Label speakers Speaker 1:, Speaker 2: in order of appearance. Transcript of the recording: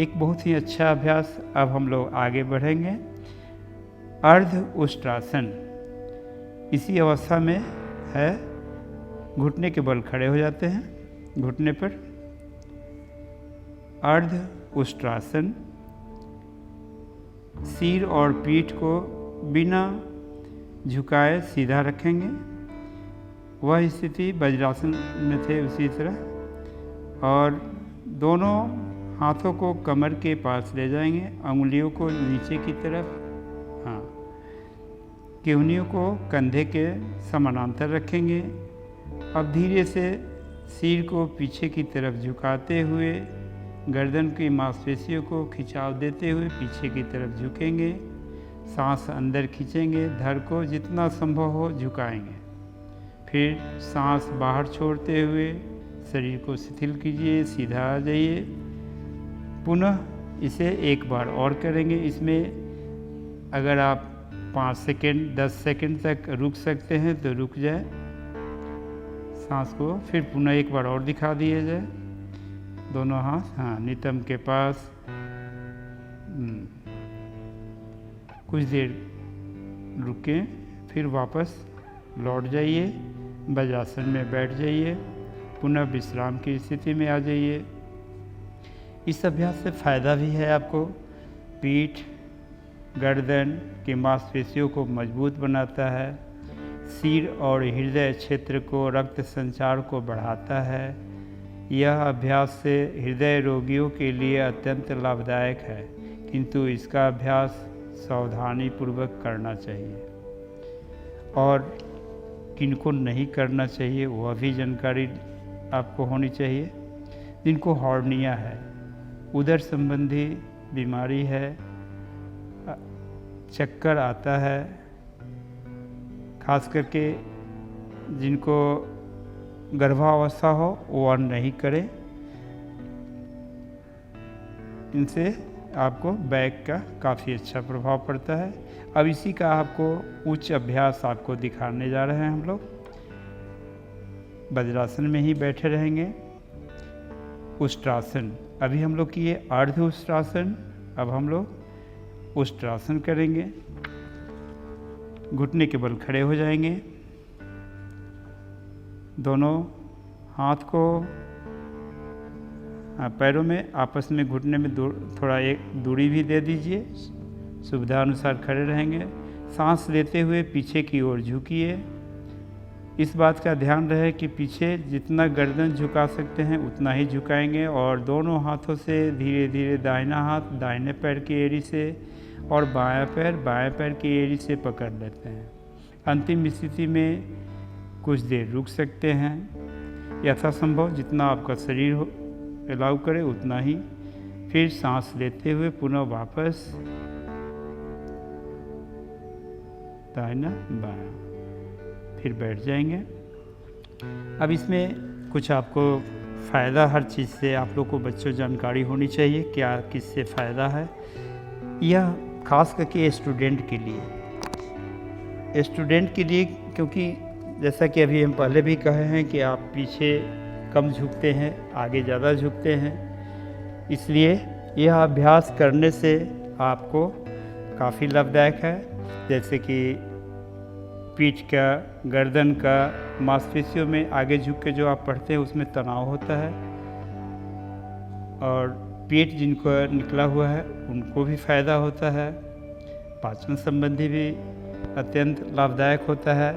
Speaker 1: एक बहुत ही अच्छा अभ्यास अब हम लोग आगे बढ़ेंगे। अर्ध उष्ट्रासन। इसी अवस्था में है, घुटने के बल खड़े हो जाते हैं, घुटने पर। अर्ध उष्ट्रासन। सिर और पीठ को बिना झुकाए सीधा रखेंगे। वह स्थिति वज्रासन में थे उसी तरह। और दोनों हाथों को कमर के पास ले जाएंगे, अंगुलियों को नीचे की तरफ, हाँ, केहनियों को कंधे के समानांतर रखेंगे। अब धीरे से सिर को पीछे की तरफ झुकाते हुए गर्दन की मांसपेशियों को खिंचाव देते हुए पीछे की तरफ झुकेंगे। सांस अंदर खींचेंगे, धड़ को जितना संभव हो झुकाएंगे। फिर सांस बाहर छोड़ते हुए शरीर को शिथिल कीजिए, सीधा आ जाइए। पुनः इसे एक बार और करेंगे। इसमें अगर आप 5 सेकंड 10 सेकंड तक रुक सकते हैं तो रुक जाए सांस को। फिर पुनः एक बार और दिखा दिया जाए। दोनों हाथ, हाँ, नितंब के पास। कुछ देर रुकें, फिर वापस लौट जाइए, वज्रासन में बैठ जाइए, पुनः विश्राम की स्थिति में आ जाइए। इस अभ्यास से फ़ायदा भी है आपको। पीठ, गर्दन की मांसपेशियों को मजबूत बनाता है, सिर और हृदय क्षेत्र को रक्त संचार को बढ़ाता है। यह अभ्यास से हृदय रोगियों के लिए अत्यंत लाभदायक है, किंतु इसका अभ्यास सावधानीपूर्वक करना चाहिए। और किनको नहीं करना चाहिए वह भी जानकारी आपको होनी चाहिए। जिनको हॉर्निया है, उदर संबंधी बीमारी है, चक्कर आता है, खास करके जिनको गर्भावस्था हो वह नहीं करें। इनसे आपको बैक का काफ़ी अच्छा प्रभाव पड़ता है। अब इसी का आपको उच्च अभ्यास आपको दिखाने जा रहे हैं हम लोग। वज्रासन में ही बैठे रहेंगे। उष्ट्रासन। अभी हम लोग किए अर्ध उष्ट्रासन, अब हम लोग उष्ट्रासन करेंगे। घुटने के बल खड़े हो जाएंगे। दोनों हाथ को पैरों में आपस में घुटने में थोड़ा एक दूरी भी दे दीजिए। सुविधा अनुसार खड़े रहेंगे। सांस लेते हुए पीछे की ओर झुकिए। इस बात का ध्यान रहे कि पीछे जितना गर्दन झुका सकते हैं उतना ही झुकाएंगे। और दोनों हाथों से धीरे धीरे दाहिना हाथ दाहिने पैर की एड़ी से और बायां पैर की एड़ी से पकड़ लेते हैं। अंतिम स्थिति में कुछ देर रुक सकते हैं, यथासंभव जितना आपका शरीर अलाउ करे उतना ही। फिर सांस लेते हुए पुनः वापस दाहिना बायां, फिर बैठ जाएंगे। अब इसमें कुछ आपको फ़ायदा हर चीज़ से आप लोग को बच्चों जानकारी होनी चाहिए, क्या किससे फ़ायदा है। यह खास करके स्टूडेंट के लिए, क्योंकि जैसा कि अभी हम पहले भी कहे हैं कि आप पीछे कम झुकते हैं, आगे ज़्यादा झुकते हैं। इसलिए यह अभ्यास करने से आपको काफ़ी लाभदायक है। जैसे कि पीठ का, गर्दन का मांसपेशियों में आगे झुक के जो आप पढ़ते हैं उसमें तनाव होता है। और पेट जिनको निकला हुआ है उनको भी फ़ायदा होता है। पाचन संबंधी भी अत्यंत लाभदायक होता है।